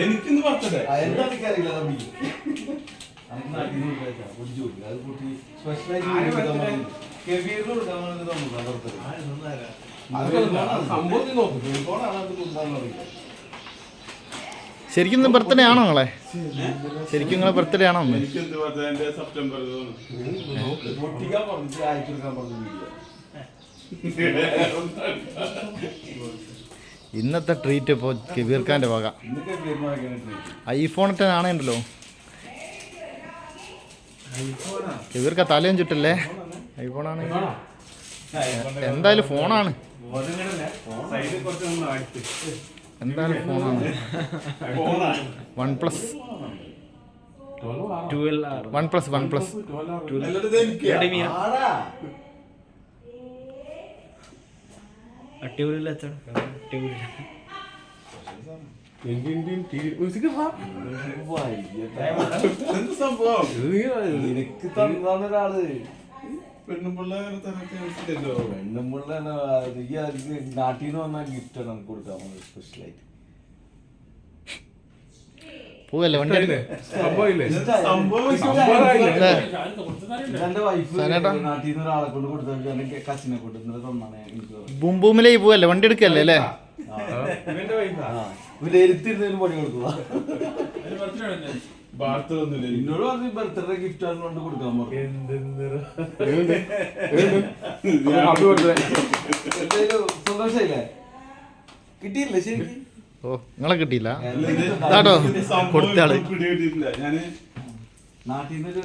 എനിക്കിന്ന് പറഞ്ഞത് എന്താണെനിക്കറിയില്ല ശരിക്കും ബർത്ത്ഡേ ആണോ നിങ്ങളെ? ശരിക്കും നിങ്ങളെ ബർത്ത്ഡേ ആണോ? സെപ്റ്റംബർ ഇന്നത്തെ ട്രീറ്റ് ഇപ്പോൾ കബീർ ഖാൻ്റെ വക. ഐഫോൺ 10 ആണേണ്ടല്ലോ. കബീർ ഖാൻ തലയും ചുട്ടല്ലേ? ഐഫോൺ ആണ്, എന്തായാലും ഫോണാണ്, എന്തായാലും ഫോണാണ്. OnePlus നിനക്ക് തന്നൊരാള് പെണ്ണുമ്പിള്ള നാട്ടിൽ നിന്ന് വന്ന ഗിഫ്റ്റാണ് നമുക്ക് കൊടുക്കാൻ സ്പെഷ്യലായിട്ട്. പോവല്ലേ വണ്ടി? എന്റെ വൈഫ് നാട്ടിൽ നിന്ന് ഒരാളെ കൊണ്ട് കൊടുത്ത കസിനെ കൊണ്ട് ഇന്നലെ തന്നാണ് എനിക്ക്. ബൂമിലേക്ക് പോവല്ലേ, വണ്ടി എടുക്കല്ലേ അല്ലേ? വിലയിരുത്തിരുന്നതിന് പണി കൊടുക്കുക. എന്നോട് പറഞ്ഞ് ബർത്ത്ഡേ ഗിഫ്റ്റ് ആണ് കൊണ്ട് കൊടുക്കാൻ സന്തോഷായില്ലേ? കിട്ടിയില്ലേ ശരിക്കും? ഓ നിങ്ങളെ കിട്ടിയില്ല കേട്ടോ, കൊടുത്ത ആള് പിടികിട്ടിട്ടില്ല. ഞാന് നാട്ടിൽ നിന്നൊരു